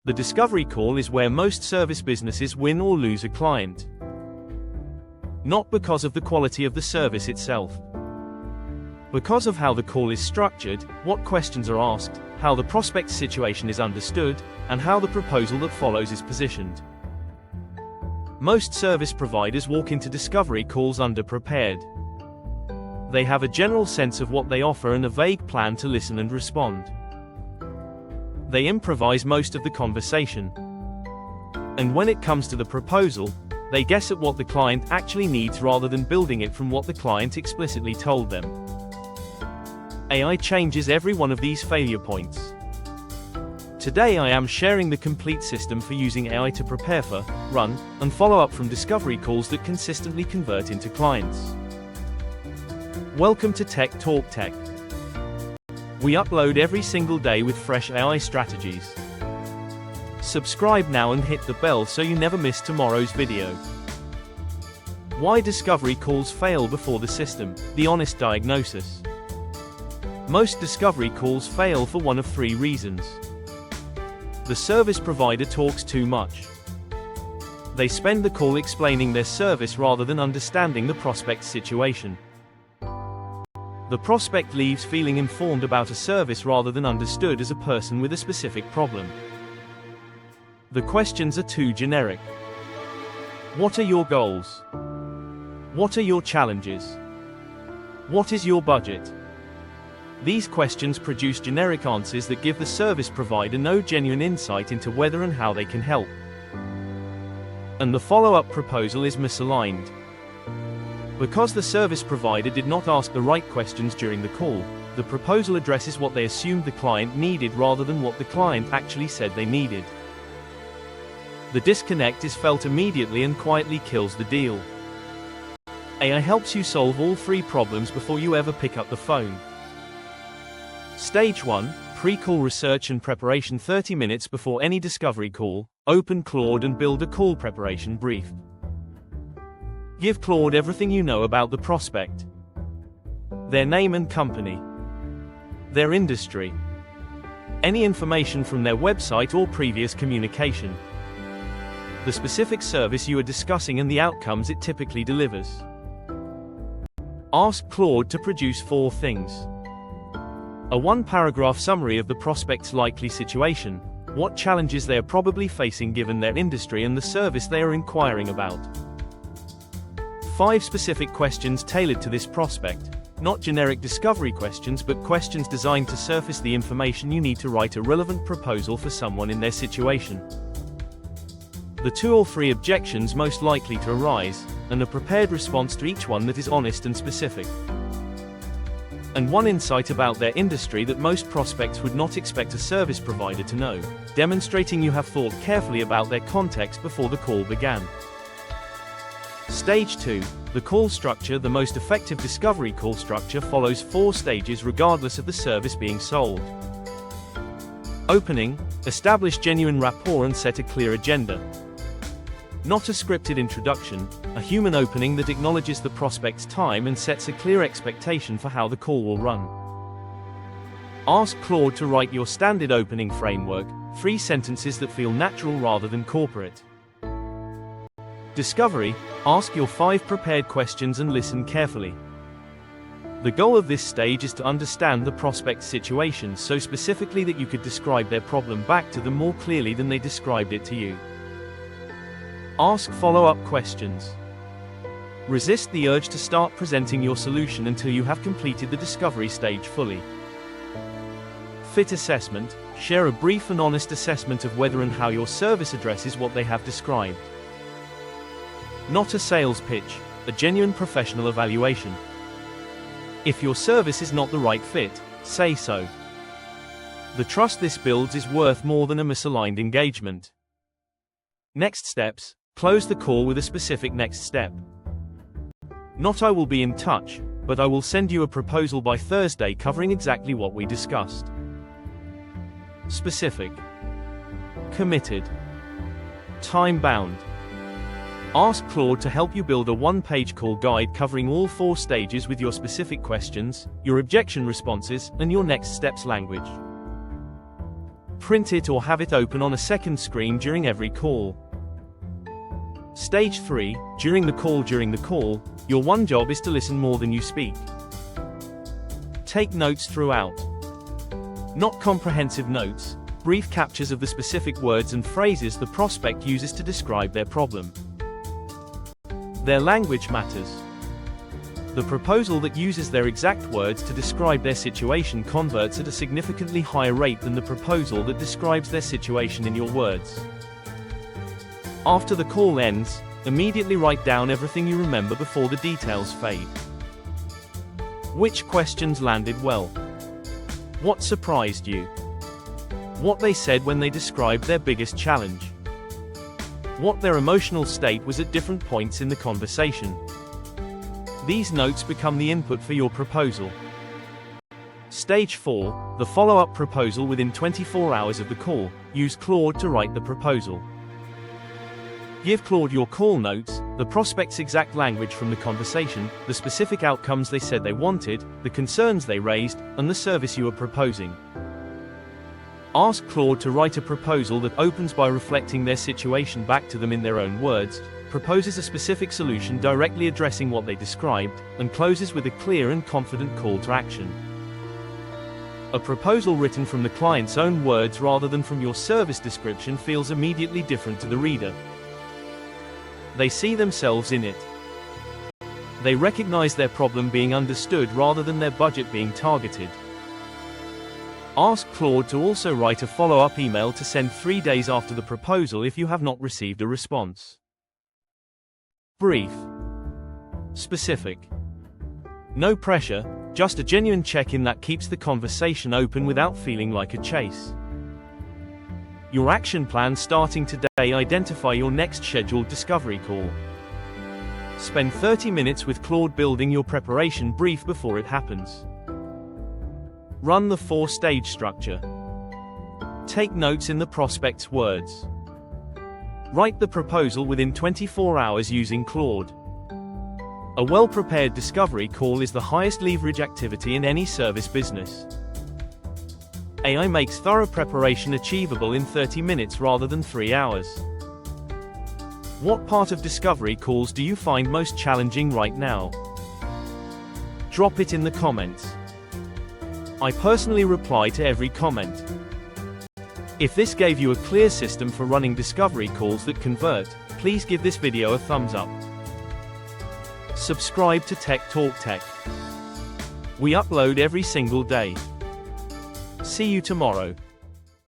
The discovery call is where most service businesses win or lose a client. Not because of the quality of the service itself. Because of how the call is structured, what questions are asked, how the prospect's situation is understood, and how the proposal that follows is positioned. Most service providers walk into discovery calls underprepared. They have a general sense of what they offer and a vague plan to listen and respond. They improvise most of the conversation. And when it comes to the proposal, they guess at what the client actually needs rather than building it from what the client explicitly told them. AI changes every one of these failure points. Today I am sharing the complete system for using AI to prepare for, run, and follow up from discovery calls that consistently convert into clients. Welcome to Tech Talk Tech. We upload every single day with fresh AI strategies. Subscribe now and hit the bell so you never miss tomorrow's video. Why discovery calls fail before the system, the honest diagnosis. Most discovery calls fail for one of three reasons. The service provider talks too much. They spend the call explaining their service rather than understanding the prospect's situation. The prospect leaves feeling informed about a service rather than understood as a person with a specific problem. The questions are too generic. What are your goals? What are your challenges? What is your budget? These questions produce generic answers that give the service provider no genuine insight into whether and how they can help. And the follow-up proposal is misaligned. Because the service provider did not ask the right questions during the call, the proposal addresses what they assumed the client needed rather than what the client actually said they needed. The disconnect is felt immediately and quietly kills the deal. AI helps you solve all three problems before you ever pick up the phone. Stage 1, Pre-call research and preparation. 30 minutes before any discovery call, open Claude and build a call preparation brief. Give Claude everything you know about the prospect. Their name and company. Their industry. Any information from their website or previous communication. The specific service you are discussing and the outcomes it typically delivers. Ask Claude to produce 4 things. A 1-paragraph summary of the prospect's likely situation, what challenges they are probably facing given their industry and the service they are inquiring about. 5 specific questions tailored to this prospect, not generic discovery questions but questions designed to surface the information you need to write a relevant proposal for someone in their situation. The 2 or 3 objections most likely to arise, and a prepared response to each one that is honest and specific. And 1 insight about their industry that most prospects would not expect a service provider to know, demonstrating you have thought carefully about their context before the call began. Stage 2, the call structure. The most effective discovery call structure follows 4 stages regardless of the service being sold. Opening, establish genuine rapport and set a clear agenda. Not a scripted introduction, a human opening that acknowledges the prospect's time and sets a clear expectation for how the call will run. Ask Claude to write your standard opening framework, 3 sentences that feel natural rather than corporate. Discovery, ask your 5 prepared questions and listen carefully. The goal of this stage is to understand the prospect's situation so specifically that you could describe their problem back to them more clearly than they described it to you. Ask follow-up questions. Resist the urge to start presenting your solution until you have completed the discovery stage fully. Fit assessment, share a brief and honest assessment of whether and how your service addresses what they have described. Not a sales pitch, a genuine professional evaluation. If your service is not the right fit, say so. The trust this builds is worth more than a misaligned engagement. Next steps. Close the call with a specific next step. Not I will be in touch, but I will send you a proposal by Thursday covering exactly what we discussed. Specific. Committed. Time-bound. Ask Claude to help you build a 1-page call guide covering all 4 stages with your specific questions, your objection responses, and your next steps language. print it or have it open on a second screen during every call. Stage 3, during the call, your one job is to listen more than you speak. Take notes throughout. Not comprehensive notes, brief captures of the specific words and phrases the prospect uses to describe their problem. Their language matters. The proposal that uses their exact words to describe their situation converts at a significantly higher rate than the proposal that describes their situation in your words. After the call ends, immediately write down everything you remember before the details fade. Which questions landed well? What surprised you? What they said when they described their biggest challenge? What their emotional state was at different points in the conversation. These notes become the input for your proposal. Stage 4, the follow-up proposal within 24 hours of the call. Use Claude to write the proposal. Give Claude your call notes, the prospect's exact language from the conversation, the specific outcomes they said they wanted, the concerns they raised, and the service you are proposing. Ask Claude to write a proposal that opens by reflecting their situation back to them in their own words, proposes a specific solution directly addressing what they described, and closes with a clear and confident call to action. A proposal written from the client's own words rather than from your service description feels immediately different to the reader. They see themselves in it. They recognize their problem being understood rather than their budget being targeted. Ask Claude to also write a follow-up email to send 3 days after the proposal if you have not received a response. Brief. Specific. No pressure, just a genuine check-in that keeps the conversation open without feeling like a chase. Your action plan starting today. Identify your next scheduled discovery call. Spend 30 minutes with Claude building your preparation brief before it happens. Run the 4-stage structure. Take notes in the prospect's words. Write the proposal within 24 hours using Claude. A well-prepared discovery call is the highest leverage activity in any service business. AI makes thorough preparation achievable in 30 minutes rather than 3 hours. What part of discovery calls do you find most challenging right now? Drop it in the comments. I personally reply to every comment. If this gave you a clear system for running discovery calls that convert, please give this video a thumbs up. Subscribe to Tech Talk Tech. We upload every single day. See you tomorrow.